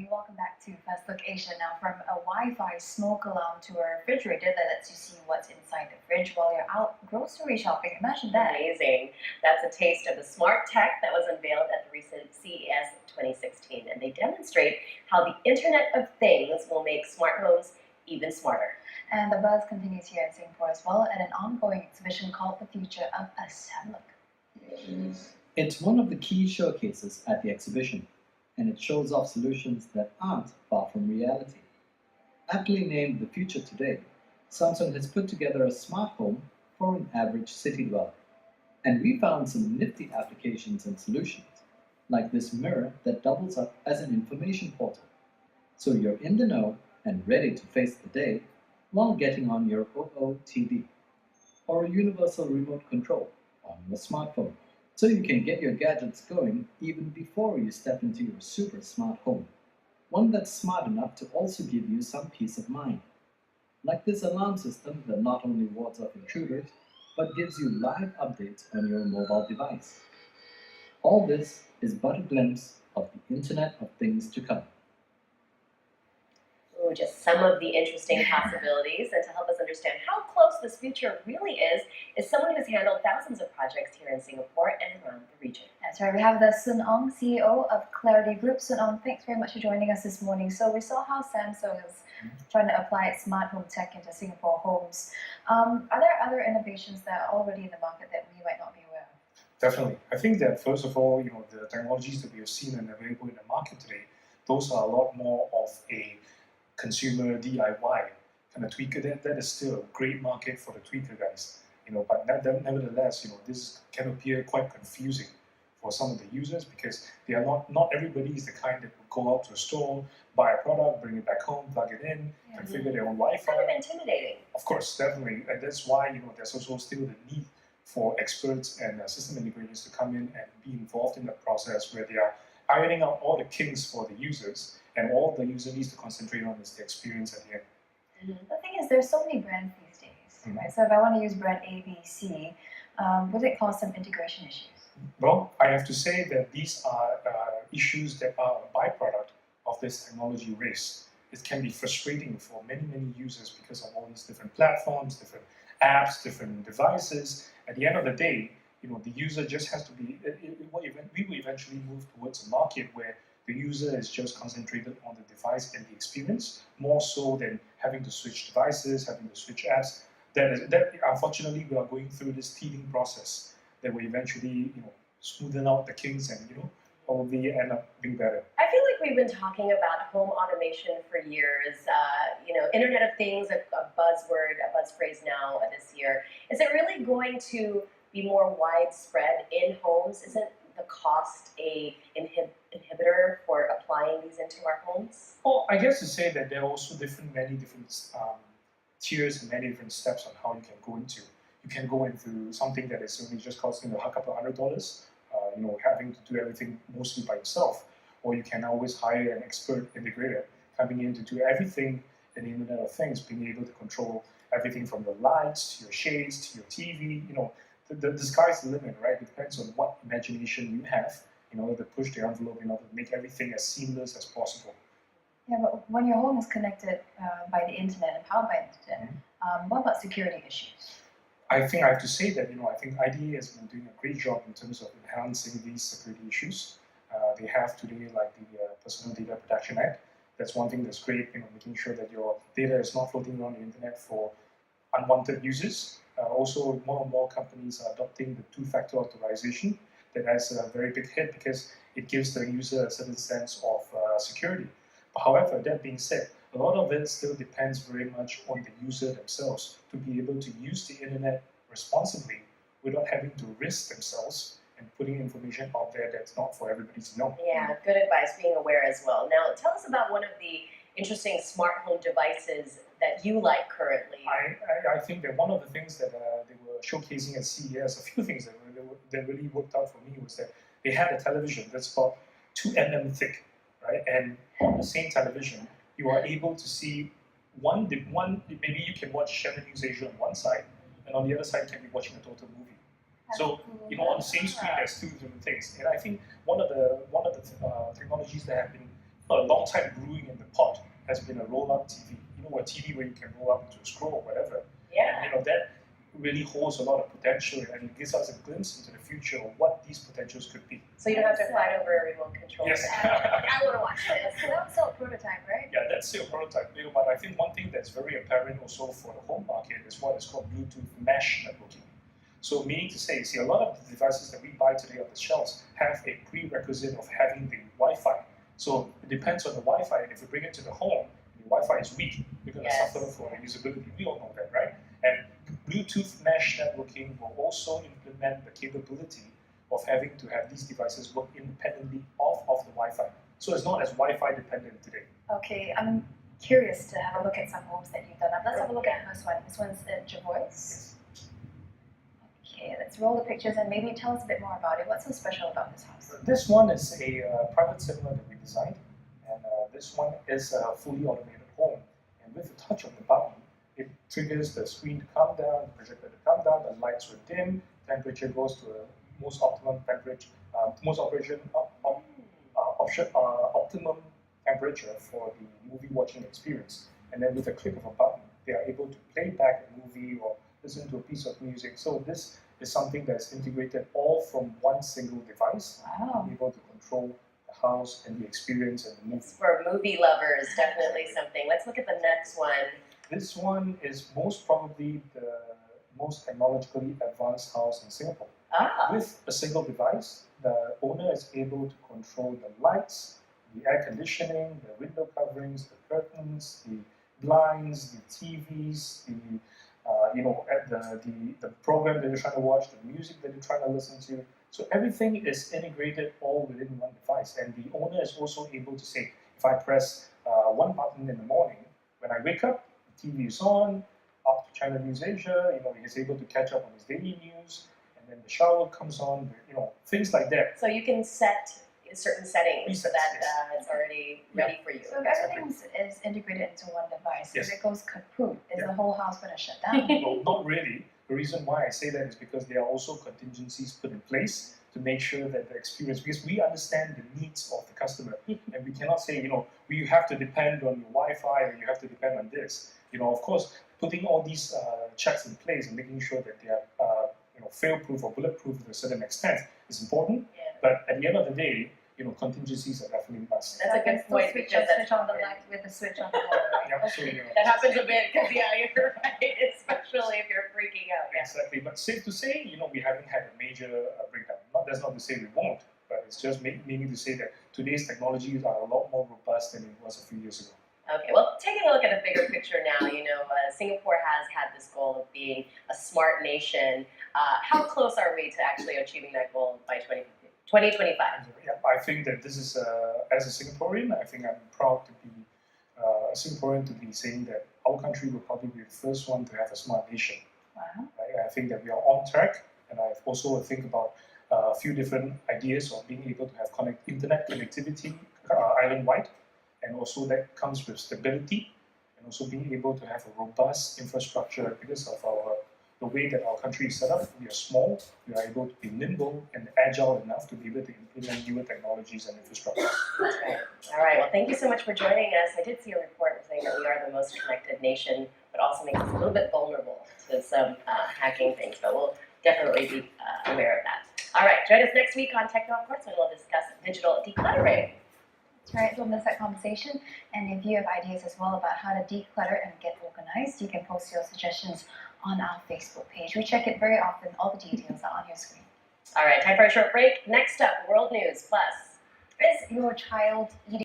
morning. Welcome back to First Look Asia. Now, from a Wi-Fi smoke alarm to a refrigerator that lets you see what's inside the fridge while you're out grocery shopping. Imagine that. Amazing. That's a taste of the smart tech that was unveiled at the recent CES 2016, and they demonstrate how the Internet of Things will make smart homes even smarter. And the buzz continues here in Singapore as well at an ongoing exhibition called The Future of Us. Have a look. It's one of the key showcases at the exhibition, and it shows off solutions that aren't far from reality. Aptly named The Future Today, Samsung has put together a smart home for an average city dweller. And we found some nifty applications and solutions, like this mirror that doubles up as an information portal. So you're in the know and ready to face the day while getting on your OOTD, or a universal remote control on your smartphone, so you can get your gadgets going even before you step into your super smart home. One that's smart enough to also give you some peace of mind. Like this alarm system that not only wards off intruders, but gives you live updates on your mobile device. All this is but a glimpse of the Internet of Things to come. Ooh, just some of the interesting possibilities. And to help us understand how close this future really is someone who's handled thousands of projects here in Singapore and around the region. That's right. We have the Soon Ong, CEO of Clarity Group. Soon Ong, thanks very much for joining us this morning. So we saw how Samsung is trying to apply its smart home tech into Singapore homes. Are there other innovations that are already in the market that we might not be aware of? Definitely. I think that first of all, the technologies that we have seen and available in the market today, those are a lot more of a consumer DIY kind of tweaker. That is still a great market for the tweaker guys. But nevertheless, this can appear quite confusing for some of the users because they are not everybody is the kind that will go out to a store, buy a product, bring it back home, plug it in, configure their own Wi-Fi. Kind of intimidating. Of course, definitely, and that's why there's also still the need for experts and system integrators to come in and be involved in that process where they are ironing out all the kinks for the users, and all the user needs to concentrate on is the experience at the end. The thing is, there's so many brands these days, right? So if I want to use brand A, B, C, would it cause some integration issues? Well, I have to say that these are issues that are a byproduct of this technology race. It can be frustrating for many users because of all these different platforms, different apps, different devices. At the end of the day, the user just has to be. We will eventually move towards a market where the user is just concentrated on the device and the experience, more so than having to switch devices, having to switch apps. That unfortunately we are going through this teething process that will eventually smoothen out the kinks and probably end up being better. I feel like we've been talking about home automation for years. Internet of Things, a buzzword, a buzz phrase now this year. Is it really going to be more widespread in homes? Isn't the cost a inhibitor for applying these into our homes? Well, I guess to say that there are also many different tiers and many different steps on how you can go into. You can go into something that is only just costing a couple of $100, having to do everything mostly by yourself, or you can always hire an expert integrator coming in to do everything in the Internet of Things, being able to control everything from your lights to your shades to your TV. The sky's the limit, right? It depends on what imagination you have in order to push the envelope, in order to make everything as seamless as possible. Yeah, but when your home is connected by the internet and powered by the internet, what about security issues? I think I have to say that I think IDA has been doing a great job in terms of enhancing these security issues. They have today like the Personal Data Protection Act. That's one thing that's great, making sure that your data is not floating around the internet for unwanted users. Also, more and more companies are adopting the two-factor authorization. That has a very big hit because it gives the user a certain sense of security. However, that being said, a lot of it still depends very much on the user themselves to be able to use the internet responsibly without having to risk themselves and putting information out there that's not for everybody to know. Yeah, good advice, being aware as well. Now, tell us about one of the interesting smart home devices that you like currently. I think that one of the things that they were showcasing at CES, a few things that really worked out for me was that they had a television that's about 2 mm thick, right? And on the same television, you are able to see maybe you can watch Channel News Asia on one side, and on the other side you can be watching a total movie. So on the same screen there's two different things. And I think one of the technologies that have been a long time brewing in the pot has been a roll-up TV. You know, a TV where you can roll up into a scroll or whatever. Yeah. And that really holds a lot of potential, and it gives us a glimpse into the future of what these potentials could be. So you don't have to fight over a remote control. Yes. I want to watch this. So that was still a prototype, right? Yeah, that's still a prototype. But I think one thing that's very apparent also for the home market is what is called Bluetooth mesh networking. So meaning to say, see, a lot of the devices that we buy today on the shelves have a prerequisite of having the Wi-Fi. So it depends on the Wi-Fi, and if you bring it to the home, the Wi-Fi is weak, you're going to suffer for usability. We all know that, right? And Bluetooth mesh networking will also implement the capability of having to have these devices work independently of the Wi-Fi. So it's not as Wi-Fi dependent today. Okay, I'm curious to have a look at some homes that you've done up. Let's have a look at the first one. This one's in Jervois. Okay, let's roll the pictures and maybe tell us a bit more about it. What's so special about this house? This one is a private cinema that we designed, and this one is a fully automated home. And with the touch of the button, it triggers the screen to come down, the projector to come down, the lights will dim, temperature goes to a most optimum temperature, optimum temperature for the movie watching experience. And then with a click of a button, they are able to play back a movie or listen to a piece of music. So this is something that's integrated all from one single device, Wow. able to control the house and the experience and the movie. For movie lovers, definitely something. Let's look at the next one. This one is most probably the most technologically advanced house in Singapore. With a single device, the owner is able to control the lights, the air conditioning, the window coverings, the curtains, the blinds, the TVs, the program that you're trying to watch, the music that you're trying to listen to. So everything is integrated all within one device, and the owner is also able to say, if I press one button in the morning, when I wake up, the TV is on, up to Channel News Asia, he's able to catch up on his daily news, and then the shower comes on, things like that. So you can set certain settings so that it's already ready for you. So if everything is integrated into one device, if it goes kaput, is the whole house going to shut down? Well, not really. The reason why I say that is because there are also contingencies put in place to make sure that the experience, because we understand the needs of the customer, and we cannot say, you have to depend on your Wi-Fi or you have to depend on this. Of course, putting all these checks in place and making sure that they are fail-proof or bulletproof to a certain extent is important. Yeah. But at the end of the day, contingencies are definitely must. That's a good point because switch on the light with the switch on the wall. Yeah, so, that happens a bit because you're right, especially if you're freaking out. Yeah. Exactly, but safe to say, we haven't had a major breakdown. That's not to say we won't, but it's just meaning to say that today's technologies are a lot more robust than it was a few years ago. Okay, well, taking a look at the bigger picture now, Singapore has had this goal of being a smart nation. How close are we to actually achieving that goal by 2025? Yeah, I think that this is, as a Singaporean, I think I'm proud to be a Singaporean to be saying that our country will probably be the first one to have a smart nation. Wow. Right? I think that we are on track, and I also think about a few different ideas of being able to have internet connectivity island-wide, and also that comes with stability, and also being able to have a robust infrastructure because of the way that our country is set up. We are small, we are able to be nimble and agile enough to be able to implement newer technologies and infrastructure. That's right. All right, well, thank you so much for joining us. I did see a report saying that we are the most connected nation, but also makes us a little bit vulnerable to some hacking things, but we'll definitely be aware of that. All right, join us next week on Techno of course, when we'll discuss digital decluttering. That's right, don't miss that conversation. And if you have ideas as well about how to declutter and get organized, you can post your suggestions on our Facebook page. We check it very often. All the details are on your screen. All right, time for a short break. Next up, World News Plus. Is your child eating